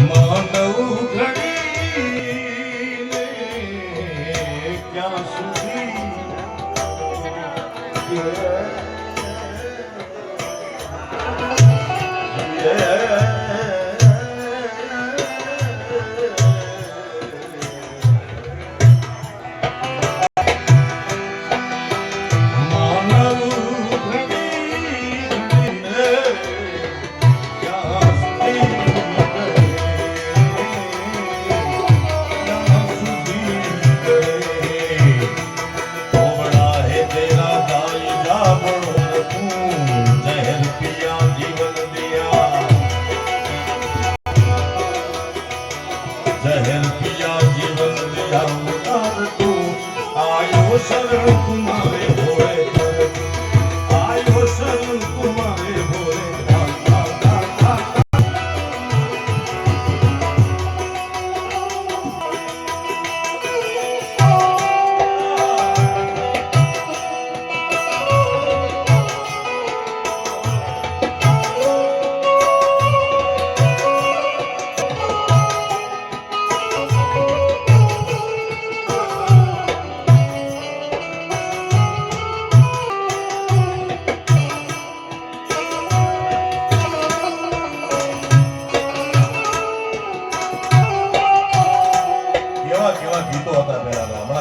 માનવ ઘડી ક્યાં સુધી જહેર પિયા જીવન દિયા ઉતાર તું આયો શરણ તુમારે ભોળે આયો શરણ તુમારે ભોળે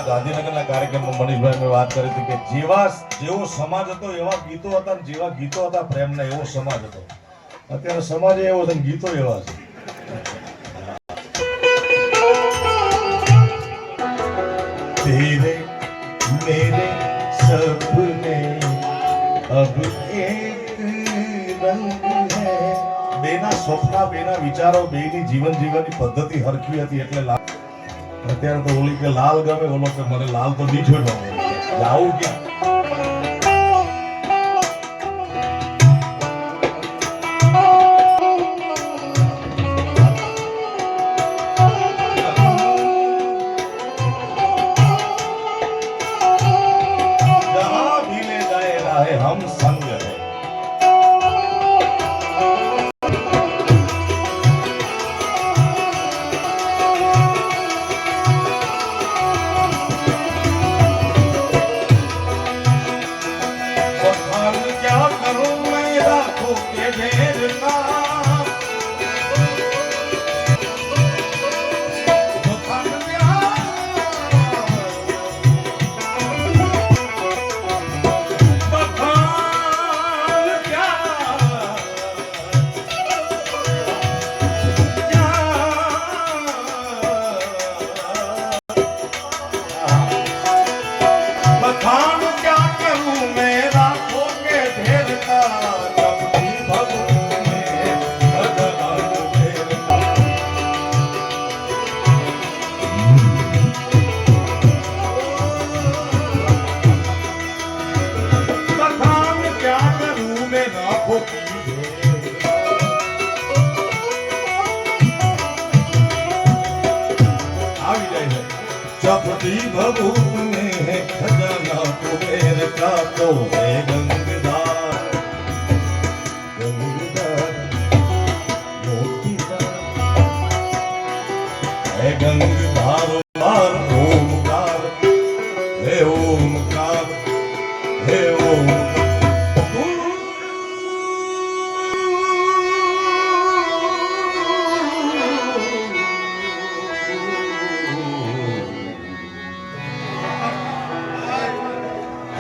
ગાંધીનગરના કાર્યક્રમમાં મનીષભાઈ મેં વાત કરી હતી કે જેવો સમાજ હતો એવા ગીતો હતા, જેવા ગીતો હતા પ્રેમના એવો સમાજ હતો. અત્યારે સમાજ એવો છે, ગીતો એવા છે. તેરે મેરે સપને અબ એક રંગ હૈ. બેના સ્વપ્ના, બેના વિચારો, બેની જીવન જીવવાની પદ્ધતિ હરખી હતી એટલે અત્યારે તો ઓલી કે લાલ ગમે, ઓલો કે મને લાલ તો નહીં છોડવા આવું ક્યાં. જહાં ભી લે જાએ રાહે હમ સંગ હૈ. चपटी भभूत में है खजाना कुबेर का तो है गंगदार. गंगदार मोतीदार है गंगधार मार ओमकार है ओमकार है ओमकार.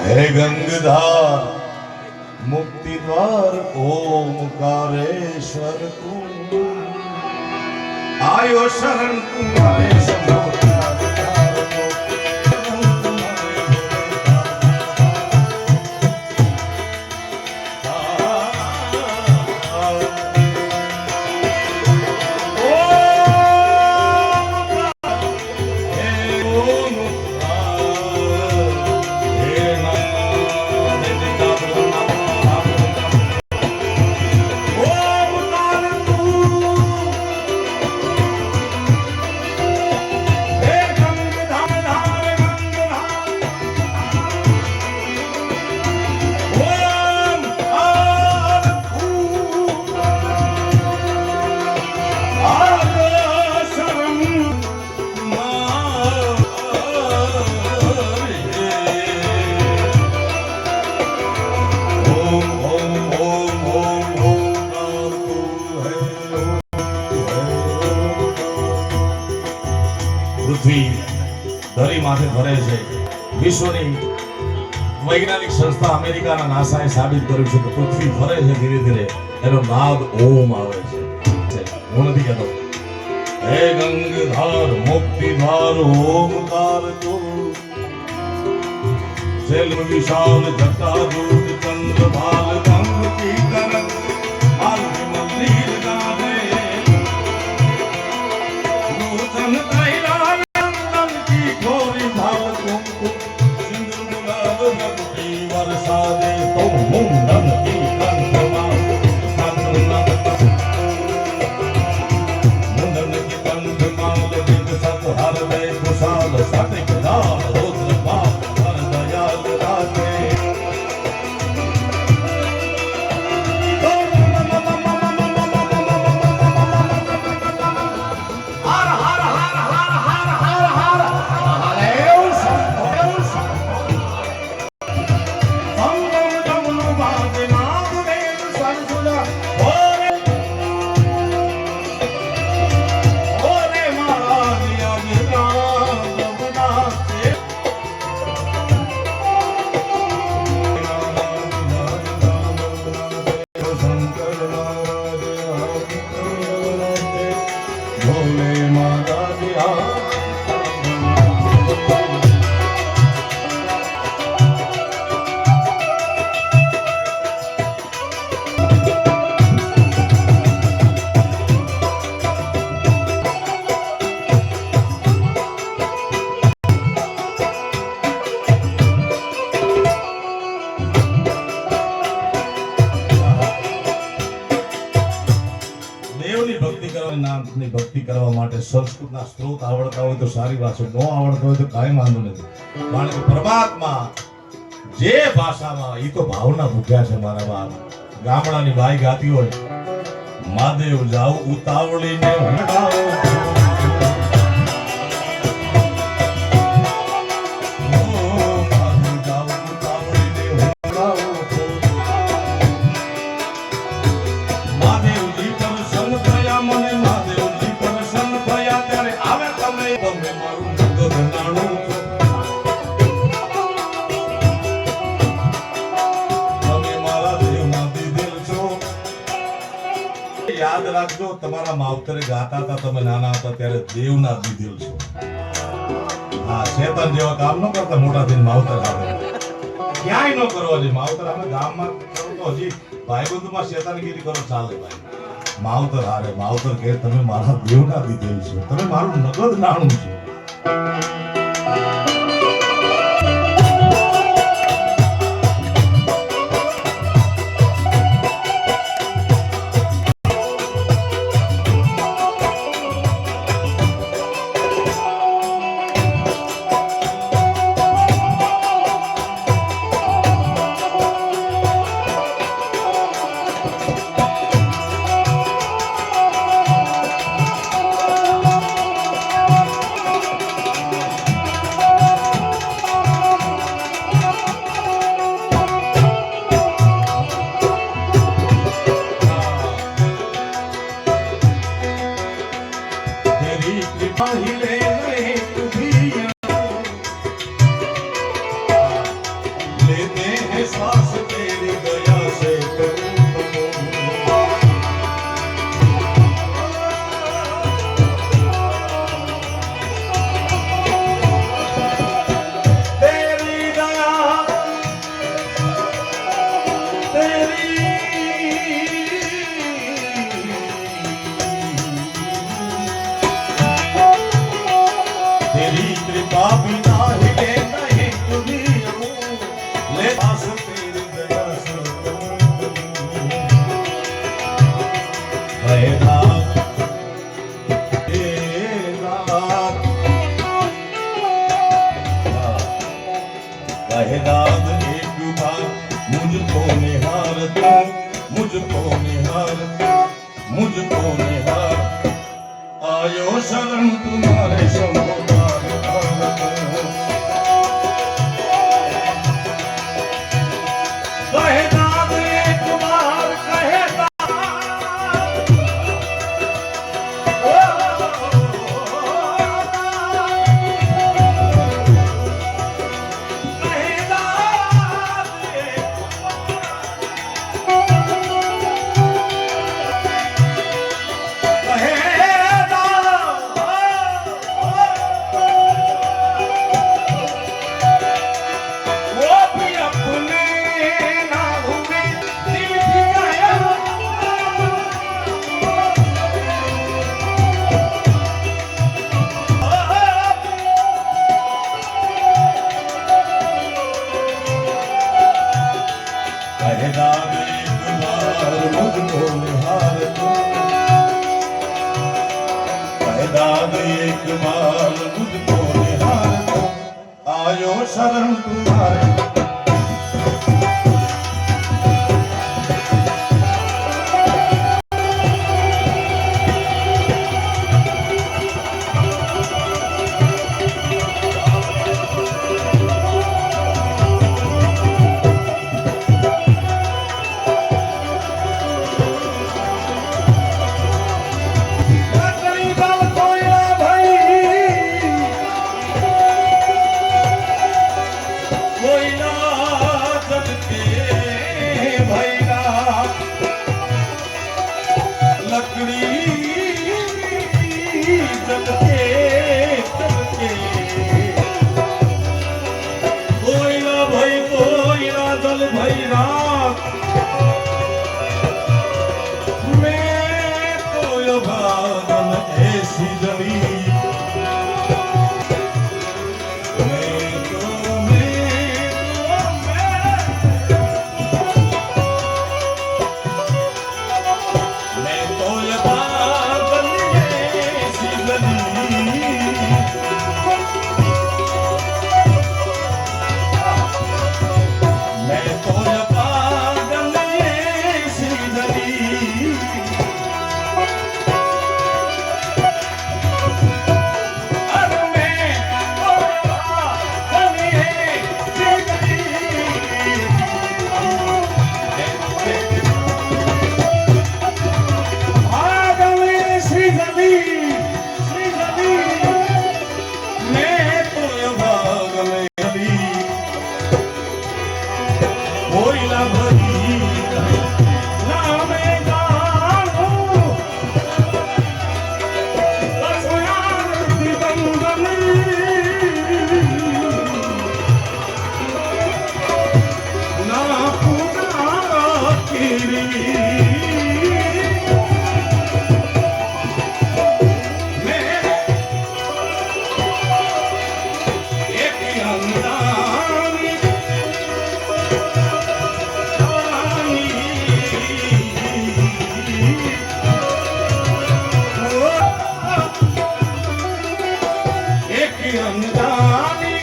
हे गंगधार मुक्ति द्वार ओमकारेश्वर तुम आयो शरण तुम्हारे માથે ફરે છે. વિશ્વની વૈજ્ઞાનિક સંસ્થા અમેરિકાના નાસાએ સાબિત કર્યું છે કે પૃથ્વી ફરે છે ધીરે ધીરે, એનો નાદ ઓમ આવે છે. હું નથી કહેતો હે ગંગાધાર મુક્તિ દ્વાર ઓમકાર જો સેલ વિશાલ જટા દૂધ ચંદ્રભાલ ગંગ કી કરન માલવી મંદિર ગાવે લોચન તૈરા નંદન કી ઘોરી ભાલ કુમકુ સિંદૂર ગુલાબ રઘુપતિ વરસાદે તો મુંડન કી કંઠમાં ભક્તિ કરવા માટે સંસ્કૃતના સ્ત્રોત આવડતા હોય તો સારી વાત છે, ન આવડતા હોય તો કાંઈ વાંધો નથી. કારણ કે પરમાત્મા જે ભાષામાં, એ તો ભાવના ભૂખ્યા છે મારા બાપ. ગામડાની બાઈ ગાતી હોય મહાદેવ જાવ ઉતાવળીને હડાવો યાદ રાખજો, તમારા માવતરે ગાતા હતા તમે નાના હતા ત્યારે દેવના દીધેલ છો. હા, શેતાન જેવા કામ ન કરતા મોટા થઈને માવતર આવે. ક્યાંય ન કરવા જોઈએ માવતર. અમે ગામમાં તો હજી ભાઈબંધમાં શેતાનગીરી કરો ચાલે ભાઈ. માવતર હારે, માવતર કહે તમે મારા દેવના દીધેલ છો, તમે મારું નગદ નાણું છો. मुझको निहार आयो शरण तुम्हारे समुदार कहदाद एक बार कहदा मैदान एक बार मुझको निहार तुम, मैदान एक बार मुझको निहार तुम, आयो शरण तुम्हारे। અંગાની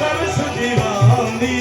દર્શ દીવાની